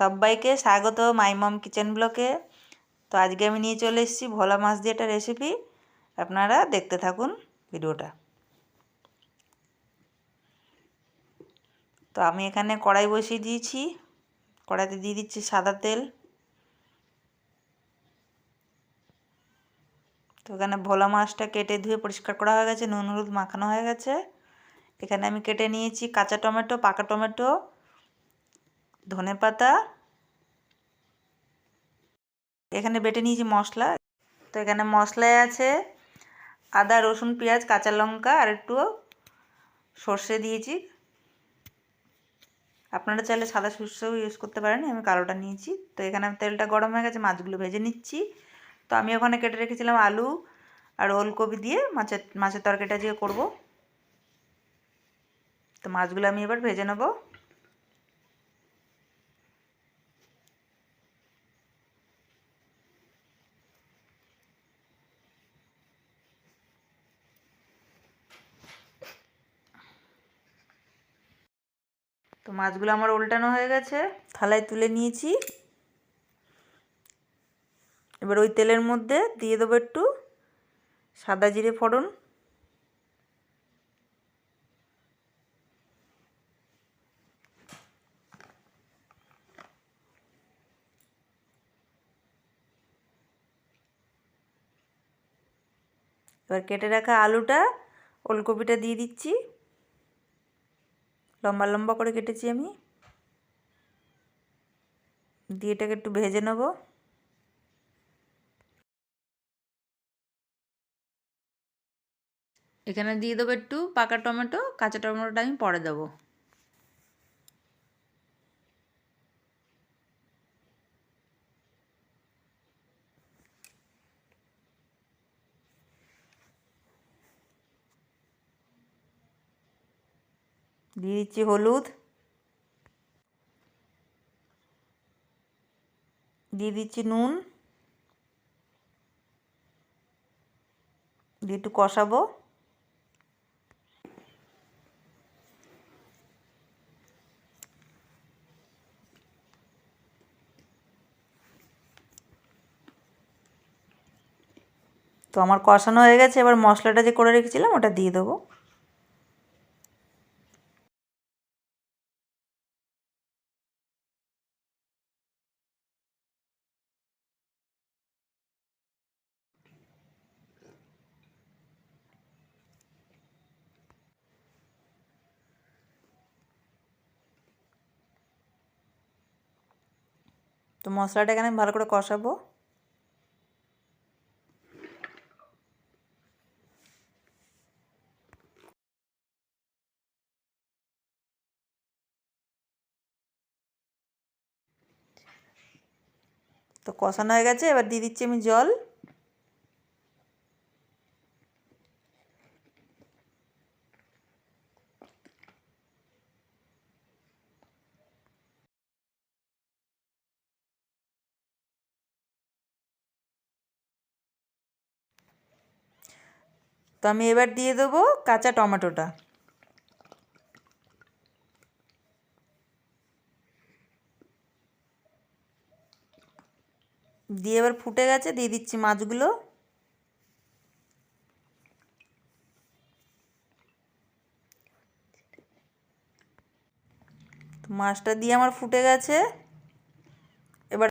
সবাইকে স্বাগত মাই মম কিচেন ব্লকে। তো আজকে আমি নিয়ে চলে এসেছি ভোলা মাছ দিয়ে একটা রেসিপি। আপনারা দেখতে থাকুন ভিডিওটা। তো আমি এখানে কড়াই বসিয়ে দিয়েছি, কড়াইতে দিয়ে দিচ্ছি সাদা তেল। তো এখানে ভোলা মাছটা কেটে ধুয়ে পরিষ্কার করা হয়ে গেছে, নুন হলুদ মাখানো হয়ে গেছে। এখানে আমি কেটে নিয়েছি কাঁচা টমেটো, পাকা টমেটো, ধনেপাতা, এখানে বেটে নিয়েছি মশলা। তো এখানে মশলায় আছে আদা রসুন পেঁয়াজ কাঁচা লঙ্কা আর একটু সর্ষে দিয়েছি। আপনারা চাইলে সাদা সর্ষেও ইউজ করতে পারেন, আমি কালোটা নিয়েছি। তো এখানে তেলটা গরম হয়ে গেছে, মাছগুলো ভেজে নিচ্ছি। তো আমি ওখানে কেটে রেখেছিলাম আলু আর ওলকপি দিয়ে মাছের তরকারিটা দিয়ে করব। তো মাছগুলো আমি এবার ভেজে নেব। তো মাছগুলো আমার উল্টানো হয়ে গেছে, থালায় তুলে নিয়েছি। এবার ওই তেলের মধ্যে দিয়ে দেবো একটু সাদা জিরে ফোড়ন, এবার কেটে রাখা আলুটা ওলকপিটা দিয়ে দিচ্ছি, লম্বা লম্বা করে কেটেছি আমি। দিয়ে এটাকে একটু ভেজে নেব। এখানে দিয়ে দেবো একটু পাকা টমেটো, কাঁচা টমেটোটা আমি পরে দেবো। দিয়ে দিচ্ছি হলুদ, দিয়ে দিচ্ছি নুন, দিয়ে একটু কষাবো। তো আমার কষানো হয়ে গেছে, এবার মশলাটা যে করে রেখেছিলাম ওটা দিয়ে দেবো। তো মশলাটা এখানে ভালো করে কষাবো। তো কষানো হয়ে গেছে, এবার দিয়ে দিচ্ছি আমি জল। তো আমি এবার দিয়ে দেবো কাঁচা টমেটোটা। দিয়ে এবার ফুটে গেছে, দিয়ে দিচ্ছি মাছগুলো। তো মাছটা দিয়ে আমার ফুটে গেছে, এবার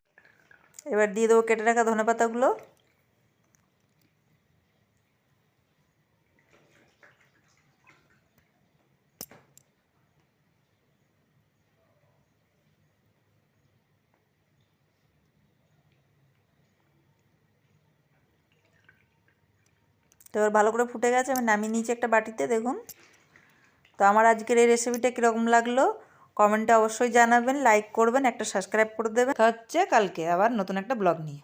এবার দিয়ে দেবো কেটে রাখা ধনেপাতাগুলো। তো এবার ভালো করে ফুটে গেছে, আমি নামিয়ে নিয়েছি একটা বাটিতে, দেখুন। তো আমার আজকের এই রেসিপিটা কীরকম লাগলো কমেন্টে অবশ্যই জানাবেন, লাইক করবেন, একটা সাবস্ক্রাইব করে দেবেন। হচ্ছে কালকে আবার নতুন একটা ব্লগ নিয়ে।